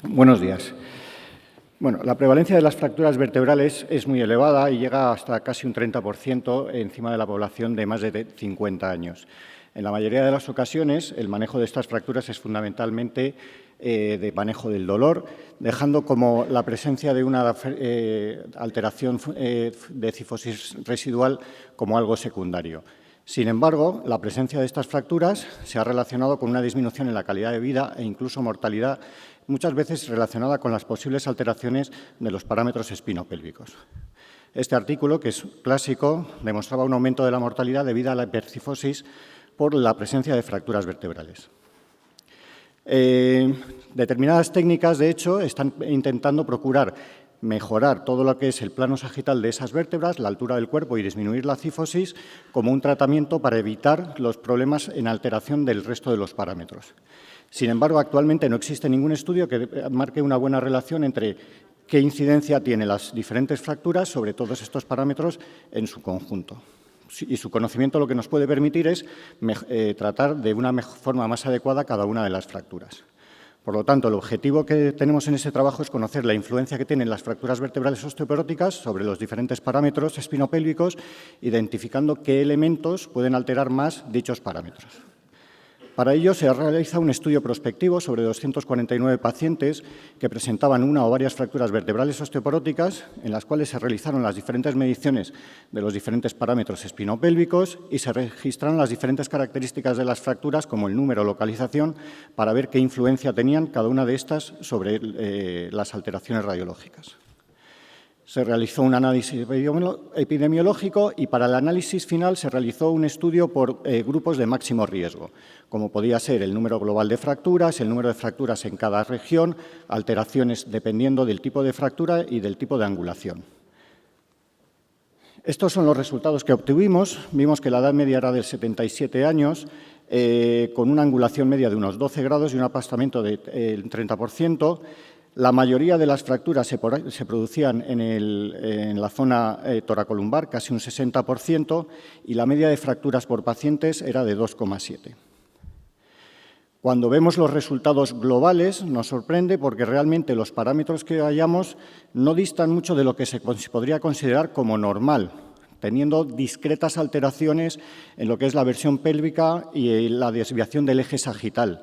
Buenos días. Bueno, la prevalencia de las fracturas vertebrales es muy elevada y llega hasta casi un 30% encima de la población de más de 50 años. En la mayoría de las ocasiones, el manejo de estas fracturas es fundamentalmente de manejo del dolor, dejando como la presencia de una alteración de cifosis residual como algo secundario. Sin embargo, la presencia de estas fracturas se ha relacionado con una disminución en la calidad de vida e incluso mortalidad, muchas veces relacionada con las posibles alteraciones de los parámetros espinopélvicos. Este artículo, que es clásico, demostraba un aumento de la mortalidad debido a la hipercifosis por la presencia de fracturas vertebrales. Determinadas técnicas, de hecho, están intentando procurar mejorar todo lo que es el plano sagital de esas vértebras, la altura del cuerpo y disminuir la cifosis como un tratamiento para evitar los problemas en alteración del resto de los parámetros. Sin embargo, actualmente no existe ningún estudio que marque una buena relación entre qué incidencia tienen las diferentes fracturas sobre todos estos parámetros en su conjunto. Y su conocimiento lo que nos puede permitir es tratar de una forma más adecuada cada una de las fracturas. Por lo tanto, el objetivo que tenemos en ese trabajo es conocer la influencia que tienen las fracturas vertebrales osteoporóticas sobre los diferentes parámetros espinopélvicos, identificando qué elementos pueden alterar más dichos parámetros. Para ello, se realiza un estudio prospectivo sobre 249 pacientes que presentaban una o varias fracturas vertebrales osteoporóticas, en las cuales se realizaron las diferentes mediciones de los diferentes parámetros espinopélvicos y se registraron las diferentes características de las fracturas, como el número o localización, para ver qué influencia tenían cada una de estas sobre las alteraciones radiológicas. Se realizó un análisis epidemiológico y para el análisis final se realizó un estudio por grupos de máximo riesgo, como podía ser el número global de fracturas, el número de fracturas en cada región, alteraciones dependiendo del tipo de fractura y del tipo de angulación. Estos son los resultados que obtuvimos. Vimos que la edad media era de 77 años, con una angulación media de unos 12 grados y un aplastamiento del 30%. La mayoría de las fracturas se producían en la zona toracolumbar, casi un 60%, y la media de fracturas por pacientes era de 2,7. Cuando vemos los resultados globales nos sorprende porque realmente los parámetros que hallamos no distan mucho de lo que se podría considerar como normal, teniendo discretas alteraciones en lo que es la versión pélvica y la desviación del eje sagital,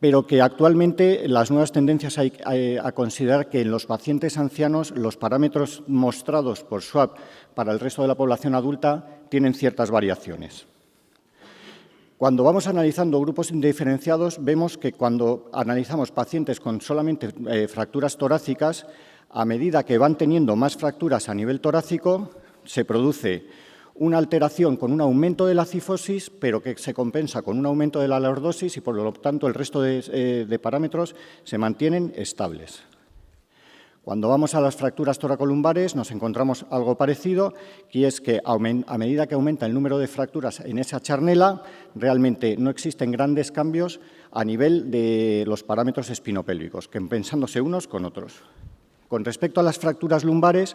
pero que actualmente las nuevas tendencias hay a considerar que en los pacientes ancianos los parámetros mostrados por Schwab para el resto de la población adulta tienen ciertas variaciones. Cuando vamos analizando grupos indiferenciados, vemos que cuando analizamos pacientes con solamente fracturas torácicas, a medida que van teniendo más fracturas a nivel torácico, se produce una alteración con un aumento de la cifosis, pero que se compensa con un aumento de la lordosis y, por lo tanto, el resto de parámetros se mantienen estables. Cuando vamos a las fracturas toracolumbares nos encontramos algo parecido, y es que a medida que aumenta el número de fracturas en esa charnela, realmente no existen grandes cambios a nivel de los parámetros espinopélvicos, compensándose unos con otros. Con respecto a las fracturas lumbares,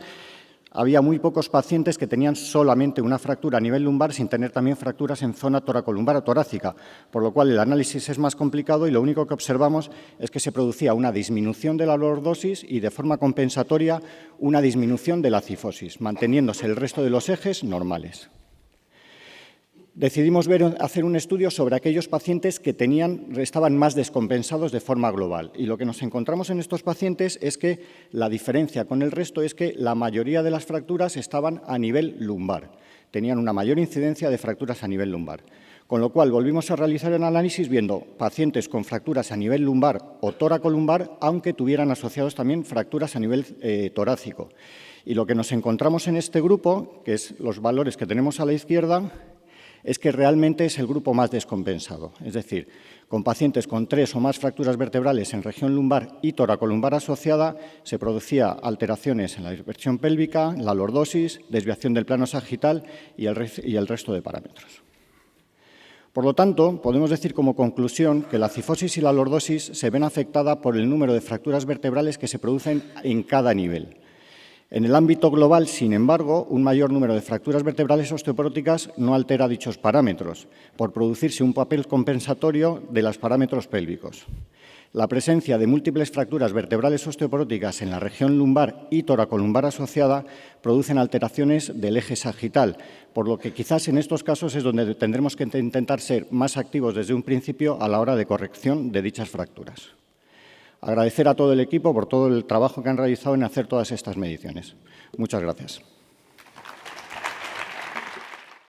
había muy pocos pacientes que tenían solamente una fractura a nivel lumbar sin tener también fracturas en zona toracolumbar o torácica, por lo cual el análisis es más complicado y lo único que observamos es que se producía una disminución de la lordosis y de forma compensatoria una disminución de la cifosis, manteniéndose el resto de los ejes normales. Decidimos hacer un estudio sobre aquellos pacientes que estaban más descompensados de forma global. Y lo que nos encontramos en estos pacientes es que la diferencia con el resto es que la mayoría de las fracturas estaban a nivel lumbar. Tenían una mayor incidencia de fracturas a nivel lumbar. Con lo cual, volvimos a realizar el análisis viendo pacientes con fracturas a nivel lumbar o toracolumbar, aunque tuvieran asociados también fracturas a nivel torácico. Y lo que nos encontramos en este grupo, que es los valores que tenemos a la izquierda, es que realmente es el grupo más descompensado. Es decir, con pacientes con 3 o más fracturas vertebrales en región lumbar y toracolumbar asociada, se producía alteraciones en la dispersión pélvica, la lordosis, desviación del plano sagital y el resto de parámetros. Por lo tanto, podemos decir como conclusión que la cifosis y la lordosis se ven afectadas por el número de fracturas vertebrales que se producen en cada nivel. En el ámbito global, sin embargo, un mayor número de fracturas vertebrales osteoporóticas no altera dichos parámetros, por producirse un papel compensatorio de los parámetros pélvicos. La presencia de múltiples fracturas vertebrales osteoporóticas en la región lumbar y toracolumbar asociada producen alteraciones del eje sagital, por lo que quizás en estos casos es donde tendremos que intentar ser más activos desde un principio a la hora de corrección de dichas fracturas. Agradecer a todo el equipo por todo el trabajo que han realizado en hacer todas estas mediciones. Muchas gracias.